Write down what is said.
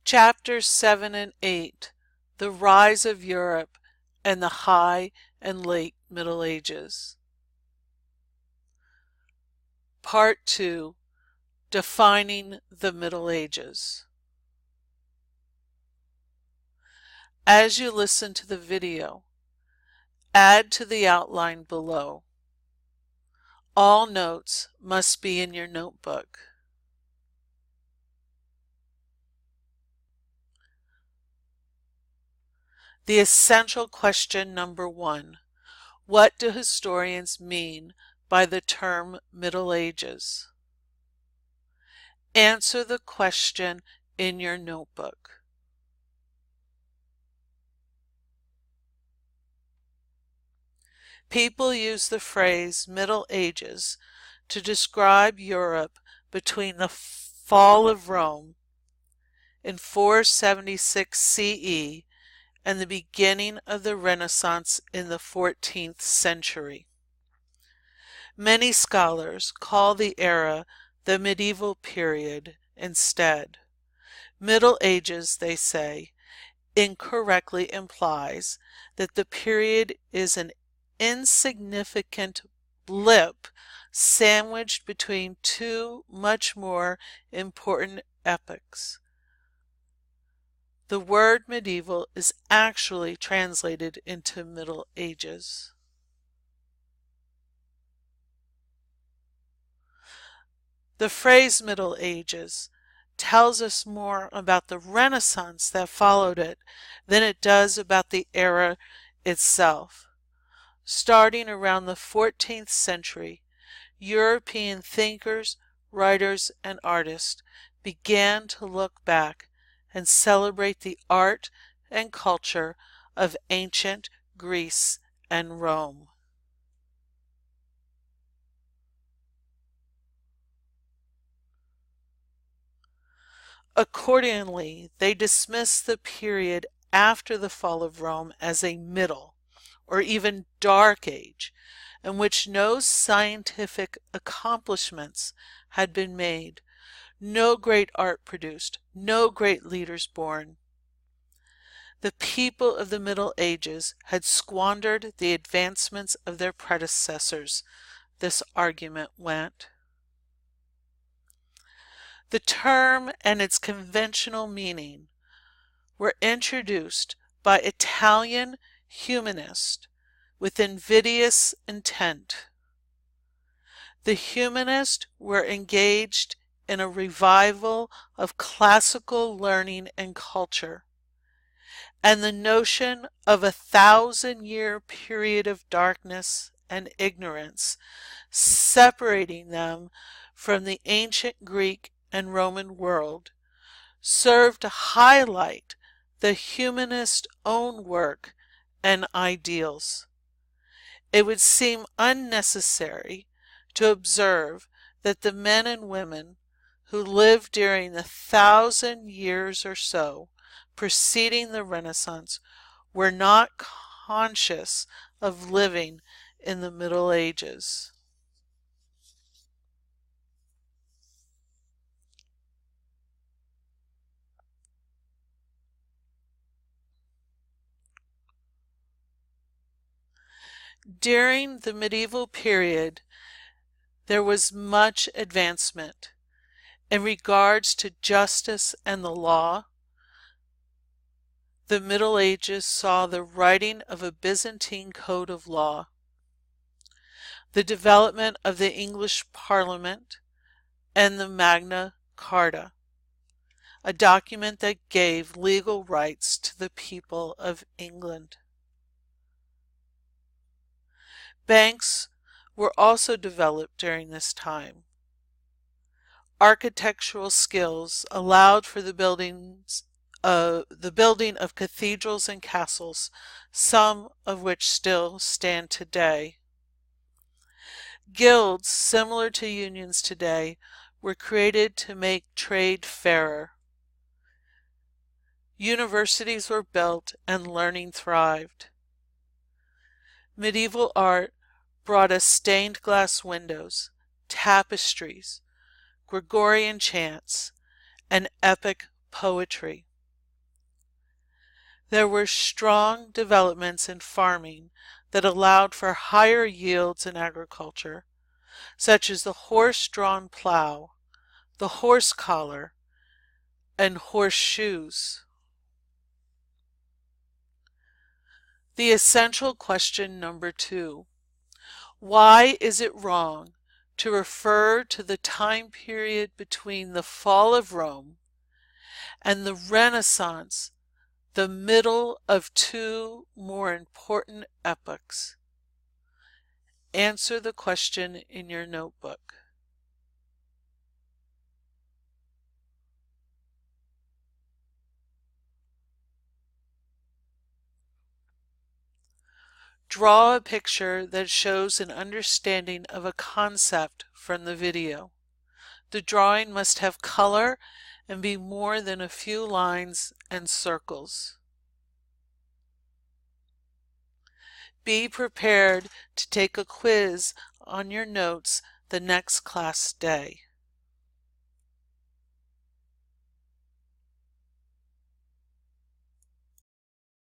Chapters 7 and 8, The Rise of Europe and the High and Late Middle Ages. Part 2, Defining the Middle Ages. As you listen to the video, add to the outline below. All notes must be in your notebook. The essential question number 1. What do historians mean by the term Middle Ages? Answer the question in your notebook. People use the phrase Middle Ages to describe Europe between the fall of Rome in 476 CE and the beginning of the Renaissance in the 14th century. Many scholars call the era the medieval period instead. Middle Ages, they say, incorrectly implies that the period is an insignificant blip sandwiched between two much more important epochs. The word medieval is actually translated into Middle Ages. The phrase Middle Ages tells us more about the Renaissance that followed it than it does about the era itself. Starting around the 14th century, European thinkers, writers, and artists began to look back and celebrate the art and culture of ancient Greece and Rome. Accordingly, they dismissed the period after the fall of Rome as a middle, or even dark age, in which no scientific accomplishments had been made, no great art produced, no great leaders born. The people of the Middle Ages had squandered the advancements of their predecessors, this argument went. The term and its conventional meaning were introduced by Italian humanists with invidious intent. The humanists were engaged in a revival of classical learning and culture, and the notion of a 1,000-year period of darkness and ignorance separating them from the ancient Greek and Roman world served to highlight the humanist own work and ideals. It would seem unnecessary to observe that the men and women who lived during the 1,000 years or so preceding the Renaissance were not conscious of living in the Middle Ages. During the medieval period, there was much advancement in regards to justice and the law. The Middle Ages saw the writing of a Byzantine code of law, the development of the English Parliament, and the Magna Carta, a document that gave legal rights to the people of England. Banks were also developed during this time. Architectural skills allowed for the building of cathedrals and castles, some of which still stand today. Guilds, similar to unions today, were created to make trade fairer. Universities were built and learning thrived. Medieval art brought us stained glass windows, tapestries, Gregorian chants, and epic poetry. There were strong developments in farming that allowed for higher yields in agriculture, such as the horse-drawn plow, the horse collar, and horseshoes. The essential question number 2. Why is it wrong to refer to the time period between the fall of Rome and the Renaissance, the middle of two more important epochs? Answer the question in your notebook. Draw a picture that shows an understanding of a concept from the video. The drawing must have color and be more than a few lines and circles. Be prepared to take a quiz on your notes the next class day.